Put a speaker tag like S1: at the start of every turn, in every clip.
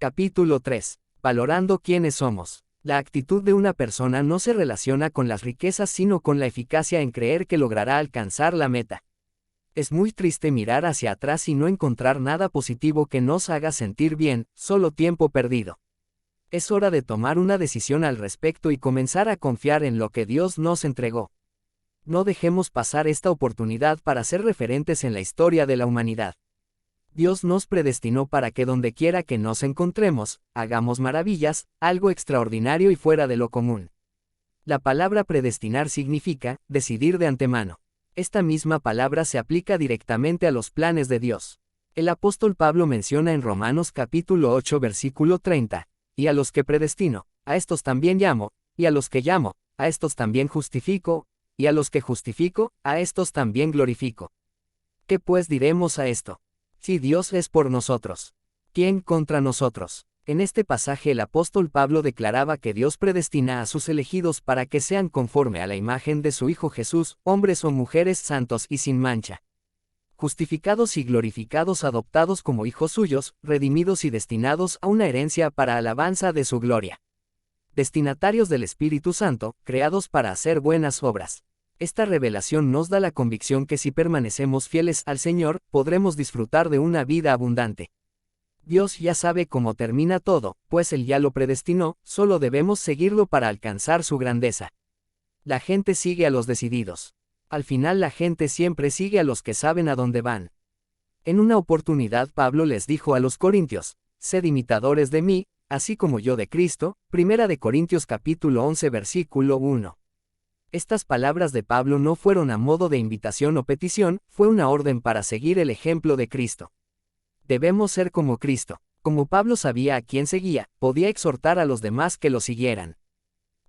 S1: Capítulo 3. Valorando quiénes somos. La actitud de una persona no se relaciona con las riquezas sino con la eficacia en creer que logrará alcanzar la meta. Es muy triste mirar hacia atrás y no encontrar nada positivo que nos haga sentir bien, solo tiempo perdido. Es hora de tomar una decisión al respecto y comenzar a confiar en lo que Dios nos entregó. No dejemos pasar esta oportunidad para ser referentes en la historia de la humanidad. Dios nos predestinó para que donde quiera que nos encontremos, hagamos maravillas, algo extraordinario y fuera de lo común. La palabra predestinar significa decidir de antemano. Esta misma palabra se aplica directamente a los planes de Dios. El apóstol Pablo menciona en Romanos capítulo 8 versículo 30, y a los que predestino, a estos también llamo, y a los que llamo, a estos también justifico, y a los que justifico, a estos también glorifico. ¿Qué pues diremos a esto? Si Dios es por nosotros, ¿quién contra nosotros? En este pasaje el apóstol Pablo declaraba que Dios predestina a sus elegidos para que sean conforme a la imagen de su Hijo Jesús, hombres o mujeres santos y sin mancha. Justificados y glorificados, adoptados como hijos suyos, redimidos y destinados a una herencia para alabanza de su gloria. Destinatarios del Espíritu Santo, creados para hacer buenas obras. Esta revelación nos da la convicción que si permanecemos fieles al Señor, podremos disfrutar de una vida abundante. Dios ya sabe cómo termina todo, pues Él ya lo predestinó, solo debemos seguirlo para alcanzar su grandeza. La gente sigue a los decididos. Al final la gente siempre sigue a los que saben a dónde van. En una oportunidad Pablo les dijo a los corintios, «Sed imitadores de mí, así como yo de Cristo», 1 de Corintios capítulo 11 versículo 1. Estas palabras de Pablo no fueron a modo de invitación o petición, fue una orden para seguir el ejemplo de Cristo. Debemos ser como Cristo. Como Pablo sabía a quién seguía, podía exhortar a los demás que lo siguieran.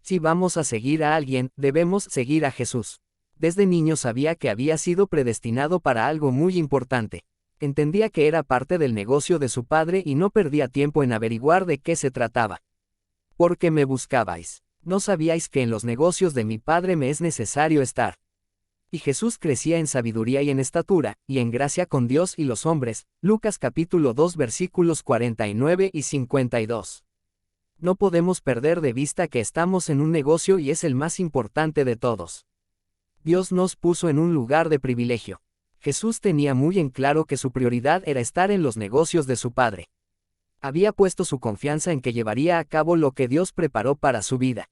S1: Si vamos a seguir a alguien, debemos seguir a Jesús. Desde niño sabía que había sido predestinado para algo muy importante. Entendía que era parte del negocio de su padre y no perdía tiempo en averiguar de qué se trataba. ¿Por qué me buscabais? ¿No sabíais que en los negocios de mi Padre me es necesario estar? Y Jesús crecía en sabiduría y en estatura, y en gracia con Dios y los hombres. Lucas capítulo 2 versículos 49 y 52. No podemos perder de vista que estamos en un negocio y es el más importante de todos. Dios nos puso en un lugar de privilegio. Jesús tenía muy en claro que su prioridad era estar en los negocios de su Padre. Había puesto su confianza en que llevaría a cabo lo que Dios preparó para su vida.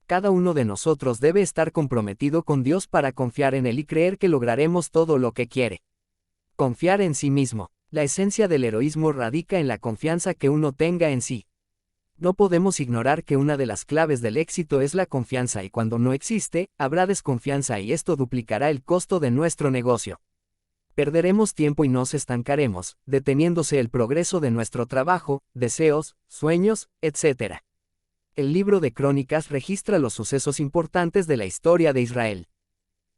S1: Cada uno de nosotros debe estar comprometido con Dios para confiar en Él y creer que lograremos todo lo que quiere. Confiar en sí mismo. La esencia del heroísmo radica en la confianza que uno tenga en sí. No podemos ignorar que una de las claves del éxito es la confianza y cuando no existe, habrá desconfianza y esto duplicará el costo de nuestro negocio. Perderemos tiempo y nos estancaremos, deteniéndose el progreso de nuestro trabajo, deseos, sueños, etc. El libro de Crónicas registra los sucesos importantes de la historia de Israel.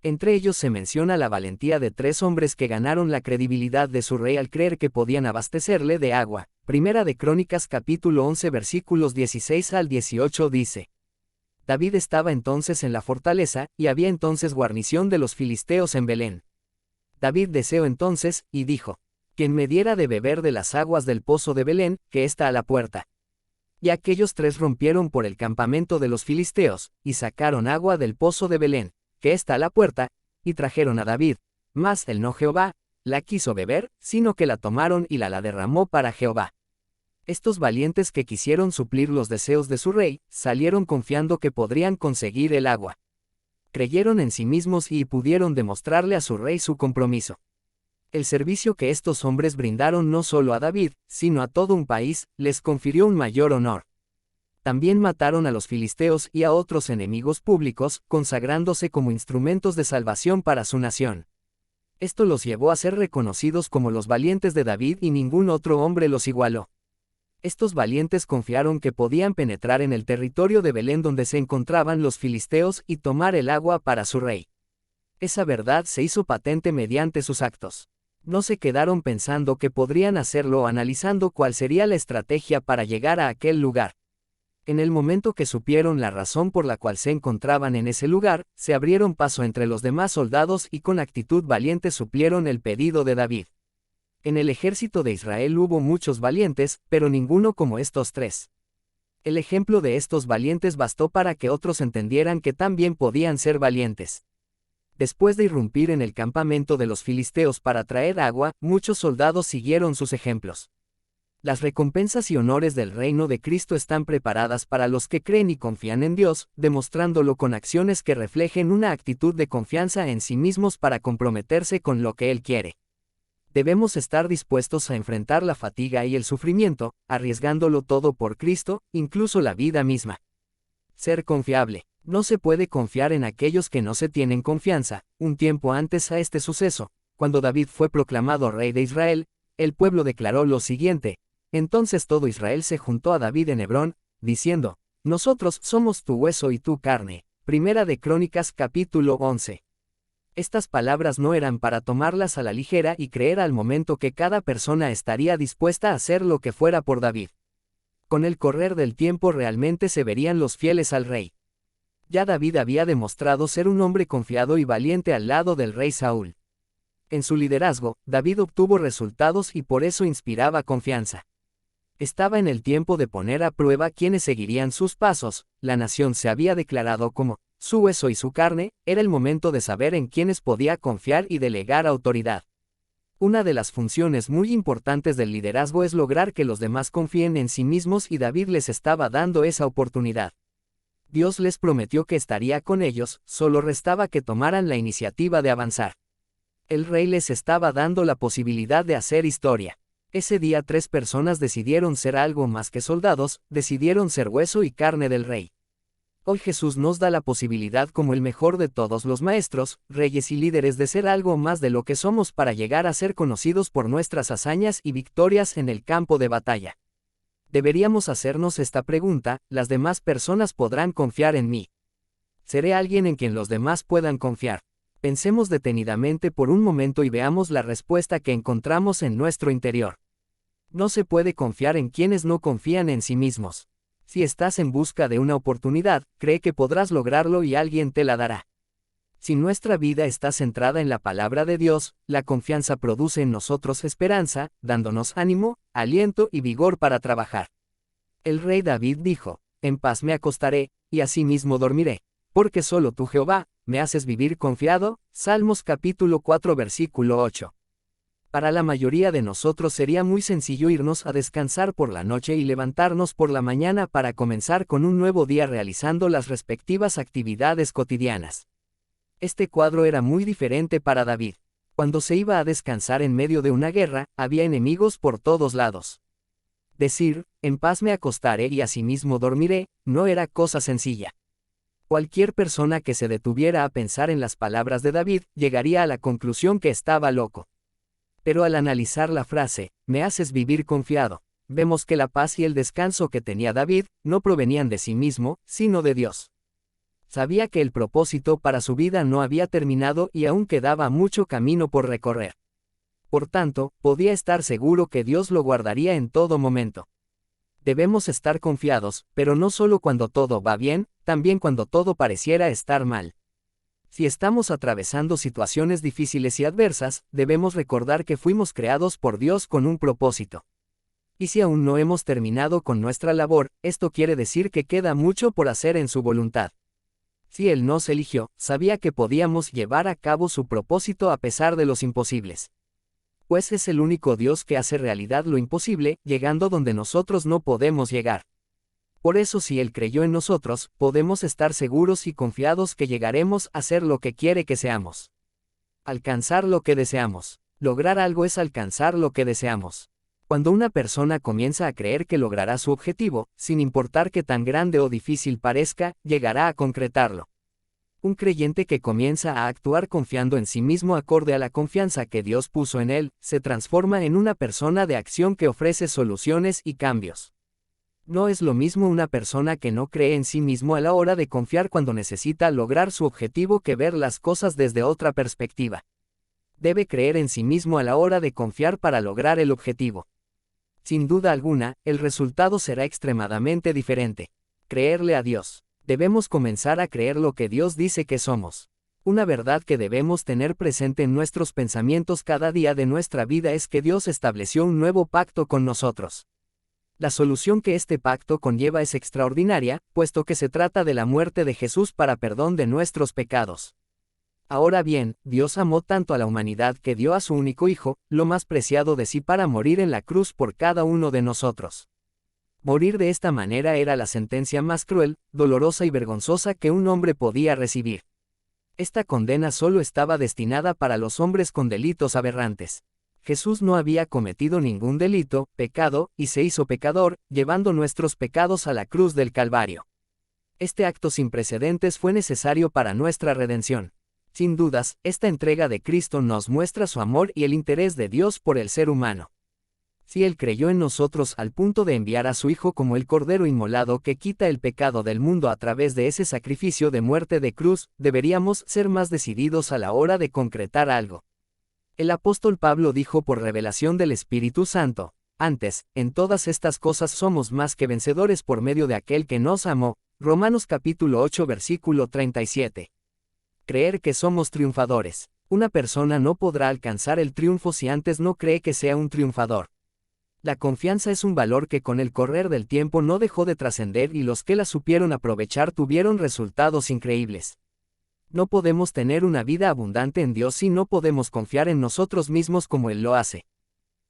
S1: Entre ellos se menciona la valentía de 3 hombres que ganaron la credibilidad de su rey al creer que podían abastecerle de agua. Primera de Crónicas capítulo 11 versículos 16 al 18 dice: David estaba entonces en la fortaleza, y había entonces guarnición de los filisteos en Belén. David deseó entonces, y dijo: Quien me diera de beber de las aguas del pozo de Belén, que está a la puerta. Y aquellos 3 rompieron por el campamento de los filisteos, y sacaron agua del pozo de Belén, que está a la puerta, y trajeron a David. Mas él no Jehová la quiso beber, sino que la tomaron y la derramó para Jehová. Estos valientes que quisieron suplir los deseos de su rey, salieron confiando que podrían conseguir el agua. Creyeron en sí mismos y pudieron demostrarle a su rey su compromiso. El servicio que estos hombres brindaron no solo a David, sino a todo un país, les confirió un mayor honor. También mataron a los filisteos y a otros enemigos públicos, consagrándose como instrumentos de salvación para su nación. Esto los llevó a ser reconocidos como los valientes de David y ningún otro hombre los igualó. Estos valientes confiaron que podían penetrar en el territorio de Belén donde se encontraban los filisteos y tomar el agua para su rey. Esa verdad se hizo patente mediante sus actos. No se quedaron pensando que podrían hacerlo o analizando cuál sería la estrategia para llegar a aquel lugar. En el momento que supieron la razón por la cual se encontraban en ese lugar, se abrieron paso entre los demás soldados y con actitud valiente suplieron el pedido de David. En el ejército de Israel hubo muchos valientes, pero ninguno como estos tres. El ejemplo de estos valientes bastó para que otros entendieran que también podían ser valientes. Después de irrumpir en el campamento de los filisteos para traer agua, muchos soldados siguieron sus ejemplos. Las recompensas y honores del reino de Cristo están preparadas para los que creen y confían en Dios, demostrándolo con acciones que reflejen una actitud de confianza en sí mismos para comprometerse con lo que Él quiere. Debemos estar dispuestos a enfrentar la fatiga y el sufrimiento, arriesgándolo todo por Cristo, incluso la vida misma. Ser confiable. No se puede confiar en aquellos que no se tienen confianza. Un tiempo antes a este suceso, cuando David fue proclamado rey de Israel, el pueblo declaró lo siguiente: entonces todo Israel se juntó a David en Hebrón, diciendo: nosotros somos tu hueso y tu carne. Primera de Crónicas capítulo 11. Estas palabras no eran para tomarlas a la ligera y creer al momento que cada persona estaría dispuesta a hacer lo que fuera por David. Con el correr del tiempo realmente se verían los fieles al rey. Ya David había demostrado ser un hombre confiado y valiente al lado del rey Saúl. En su liderazgo, David obtuvo resultados y por eso inspiraba confianza. Estaba en el tiempo de poner a prueba quiénes seguirían sus pasos. La nación se había declarado como su hueso y su carne. Era el momento de saber en quiénes podía confiar y delegar autoridad. Una de las funciones muy importantes del liderazgo es lograr que los demás confíen en sí mismos y David les estaba dando esa oportunidad. Dios les prometió que estaría con ellos, solo restaba que tomaran la iniciativa de avanzar. El rey les estaba dando la posibilidad de hacer historia. Ese día 3 personas decidieron ser algo más que soldados, decidieron ser hueso y carne del rey. Hoy Jesús nos da la posibilidad como el mejor de todos los maestros, reyes y líderes de ser algo más de lo que somos para llegar a ser conocidos por nuestras hazañas y victorias en el campo de batalla. Deberíamos hacernos esta pregunta: ¿las demás personas podrán confiar en mí? ¿Seré alguien en quien los demás puedan confiar? Pensemos detenidamente por un momento y veamos la respuesta que encontramos en nuestro interior. No se puede confiar en quienes no confían en sí mismos. Si estás en busca de una oportunidad, cree que podrás lograrlo y alguien te la dará. Si nuestra vida está centrada en la palabra de Dios, la confianza produce en nosotros esperanza, dándonos ánimo, aliento y vigor para trabajar. El rey David dijo: en paz me acostaré, y asimismo dormiré, porque solo tú, Jehová, me haces vivir confiado. Salmos capítulo 4 versículo 8. Para la mayoría de nosotros sería muy sencillo irnos a descansar por la noche y levantarnos por la mañana para comenzar con un nuevo día realizando las respectivas actividades cotidianas. Este cuadro era muy diferente para David. Cuando se iba a descansar en medio de una guerra, había enemigos por todos lados. Decir: en paz me acostaré y asimismo dormiré, no era cosa sencilla. Cualquier persona que se detuviera a pensar en las palabras de David, llegaría a la conclusión que estaba loco. Pero al analizar la frase, me haces vivir confiado, vemos que la paz y el descanso que tenía David, no provenían de sí mismo, sino de Dios. Sabía que el propósito para su vida no había terminado y aún quedaba mucho camino por recorrer. Por tanto, podía estar seguro que Dios lo guardaría en todo momento. Debemos estar confiados, pero no solo cuando todo va bien, también cuando todo pareciera estar mal. Si estamos atravesando situaciones difíciles y adversas, debemos recordar que fuimos creados por Dios con un propósito. Y si aún no hemos terminado con nuestra labor, esto quiere decir que queda mucho por hacer en su voluntad. Si Él nos eligió, sabía que podíamos llevar a cabo su propósito a pesar de los imposibles. Pues es el único Dios que hace realidad lo imposible, llegando donde nosotros no podemos llegar. Por eso si Él creyó en nosotros, podemos estar seguros y confiados que llegaremos a ser lo que quiere que seamos. Alcanzar lo que deseamos. Lograr algo es alcanzar lo que deseamos. Cuando una persona comienza a creer que logrará su objetivo, sin importar qué tan grande o difícil parezca, llegará a concretarlo. Un creyente que comienza a actuar confiando en sí mismo acorde a la confianza que Dios puso en él, se transforma en una persona de acción que ofrece soluciones y cambios. No es lo mismo una persona que no cree en sí mismo a la hora de confiar cuando necesita lograr su objetivo que ver las cosas desde otra perspectiva. Debe creer en sí mismo a la hora de confiar para lograr el objetivo. Sin duda alguna, el resultado será extremadamente diferente. Creerle a Dios. Debemos comenzar a creer lo que Dios dice que somos. Una verdad que debemos tener presente en nuestros pensamientos cada día de nuestra vida es que Dios estableció un nuevo pacto con nosotros. La solución que este pacto conlleva es extraordinaria, puesto que se trata de la muerte de Jesús para perdón de nuestros pecados. Ahora bien, Dios amó tanto a la humanidad que dio a su único Hijo, lo más preciado de sí, para morir en la cruz por cada uno de nosotros. Morir de esta manera era la sentencia más cruel, dolorosa y vergonzosa que un hombre podía recibir. Esta condena solo estaba destinada para los hombres con delitos aberrantes. Jesús no había cometido ningún delito, pecado, y se hizo pecador, llevando nuestros pecados a la cruz del Calvario. Este acto sin precedentes fue necesario para nuestra redención. Sin dudas, esta entrega de Cristo nos muestra su amor y el interés de Dios por el ser humano. Si Él creyó en nosotros al punto de enviar a su Hijo como el Cordero inmolado que quita el pecado del mundo a través de ese sacrificio de muerte de cruz, deberíamos ser más decididos a la hora de concretar algo. El apóstol Pablo dijo por revelación del Espíritu Santo: antes, en todas estas cosas somos más que vencedores por medio de aquel que nos amó. Romanos capítulo 8 versículo 37. Creer que somos triunfadores. Una persona no podrá alcanzar el triunfo si antes no cree que sea un triunfador. La confianza es un valor que con el correr del tiempo no dejó de trascender, y los que la supieron aprovechar tuvieron resultados increíbles. No podemos tener una vida abundante en Dios si no podemos confiar en nosotros mismos como Él lo hace.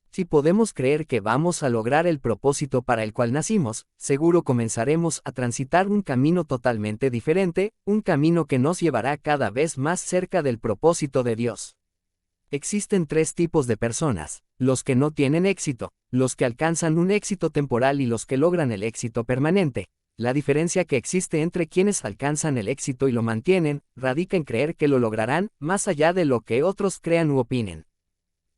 S1: Si podemos creer que vamos a lograr el propósito para el cual nacimos, seguro comenzaremos a transitar un camino totalmente diferente, un camino que nos llevará cada vez más cerca del propósito de Dios. Existen tres tipos de personas: los que no tienen éxito, los que alcanzan un éxito temporal y los que logran el éxito permanente. La diferencia que existe entre quienes alcanzan el éxito y lo mantienen, radica en creer que lo lograrán, más allá de lo que otros crean u opinen.